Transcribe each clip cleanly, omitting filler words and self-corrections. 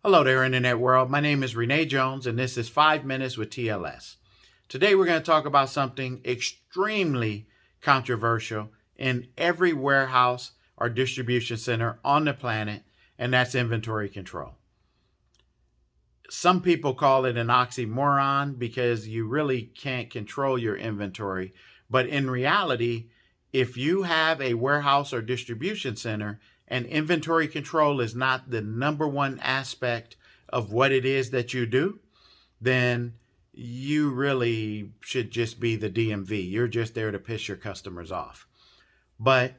Hello there, Internet world. My name is Renee Jones, and this is 5 Minutes with TLS. Today, we're going to talk about something extremely controversial in every warehouse or distribution center on the planet, and that's inventory control. Some people call it an oxymoron because you really can't control your inventory. But in reality, if you have a warehouse or distribution center and inventory control is not the number one aspect of what it is that you do, then you really should just be the DMV. You're just there to piss your customers off. But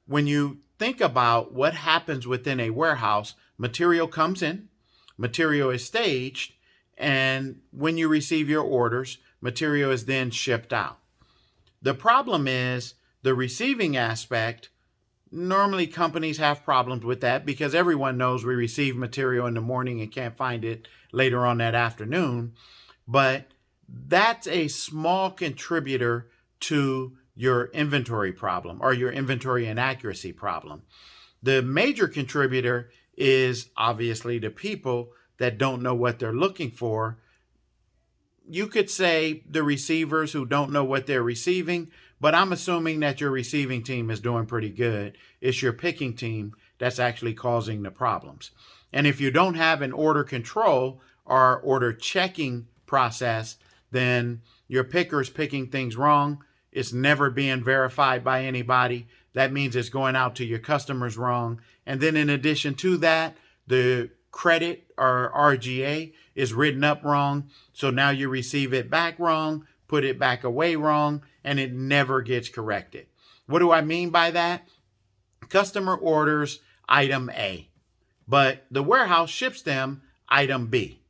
when you think about what happens within a warehouse, material comes in, material is staged, and when you receive your orders, material is then shipped out. The problem is the receiving aspect. Normally companies have problems with that because everyone knows we receive material in the morning and can't find it later on that afternoon. But that's a small contributor to your inventory problem or your inventory inaccuracy problem. The major contributor is obviously the people that don't know what they're looking for. You could say the receivers who don't know what they're receiving, but I'm assuming that your receiving team is doing pretty good. It's your picking team that's actually causing the problems. And if you don't have an order control or order checking process, then your picker's picking things wrong. It's never being verified by anybody. That means it's going out to your customers wrong. And then in addition to that, the credit or RGA is written up wrong. So now you receive it back wrong, put it back away wrong, and it never gets corrected. What do I mean by that? Customer orders item A, but the warehouse ships them item B.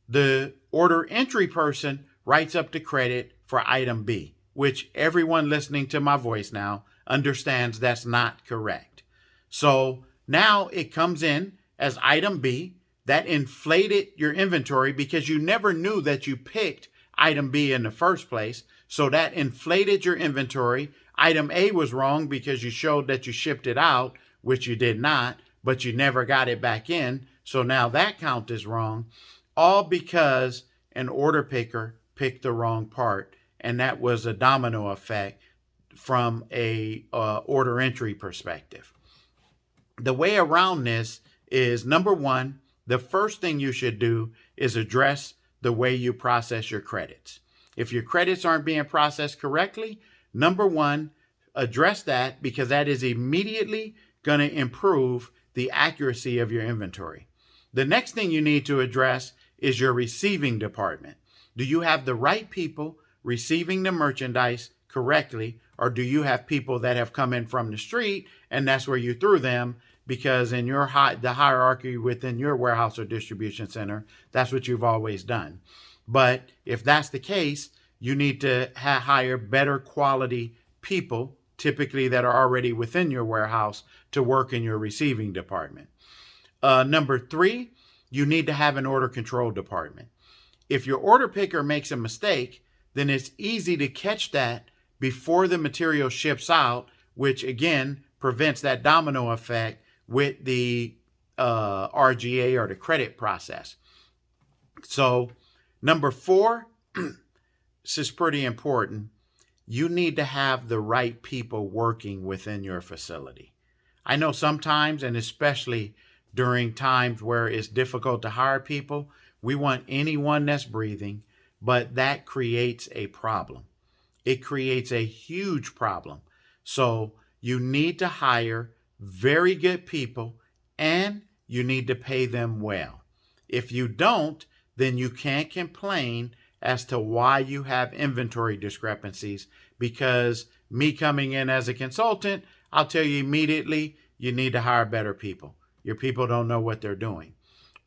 The order entry person writes up the credit for item B, which everyone listening to my voice now understands that's not correct. So now it comes in as item B. That inflated your inventory because you never knew that you picked item B in the first place. So that inflated your inventory. Item A was wrong because you showed that you shipped it out, which you did not, but you never got it back in. So now that count is wrong, all because an order picker picked the wrong part. And that was a domino effect from a order entry perspective. The way around this is, number one, the first thing you should do is address the way you process your credits. If your credits aren't being processed correctly, number one, address that because that is immediately going to improve the accuracy of your inventory. The next thing you need to address is your receiving department. Do you have the right people receiving the merchandise correctly, or do you have people that have come in from the street and that's where you threw them? Because in the hierarchy within your warehouse or distribution center, that's what you've always done. But if that's the case, you need to hire better quality people, typically that are already within your warehouse, to work in your receiving department. Number three, you need to have an order control department. If your order picker makes a mistake, then it's easy to catch that before the material ships out, which again prevents that domino effect with the RGA or the credit process. So number four, this is pretty important. You need to have the right people working within your facility. I know sometimes, and especially during times where it's difficult to hire people, we want anyone that's breathing, but that creates a problem. It creates a huge problem. So you need to hire very good people and you need to pay them well. If you don't, then you can't complain as to why you have inventory discrepancies, because me coming in as a consultant, I'll tell you immediately, you need to hire better people. Your people don't know what they're doing.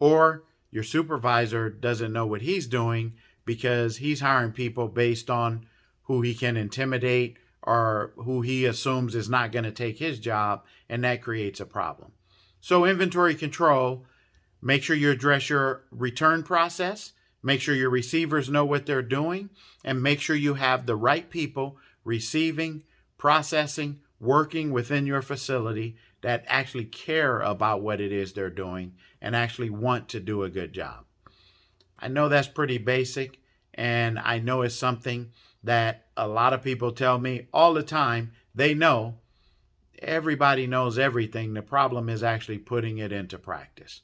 Or your supervisor doesn't know what he's doing because he's hiring people based on who he can intimidate or who he assumes is not going to take his job, and that creates a problem. So inventory control, make sure you address your return process, make sure your receivers know what they're doing, and make sure you have the right people receiving, processing, working within your facility that actually care about what it is they're doing and actually want to do a good job. I know that's pretty basic, and I know it's something that a lot of people tell me all the time. They know, everybody knows everything. The problem is actually putting it into practice.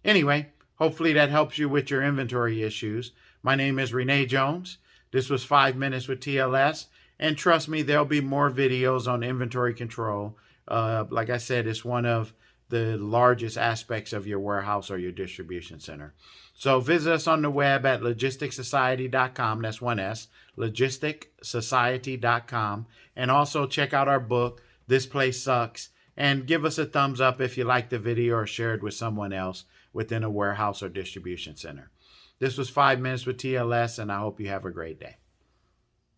Anyway, hopefully that helps you with your inventory issues. My name is Renee Jones. This was 5 Minutes with TLS, and trust me, there'll be more videos on inventory control. Like I said, it's one of the largest aspects of your warehouse or your distribution center. So visit us on the web at logisticsociety.com. That's one S, logisticsociety.com. And also check out our book, This Place Sucks, and give us a thumbs up if you like the video or share it with someone else within a warehouse or distribution center. This was 5 Minutes with TLS, and I hope you have a great day.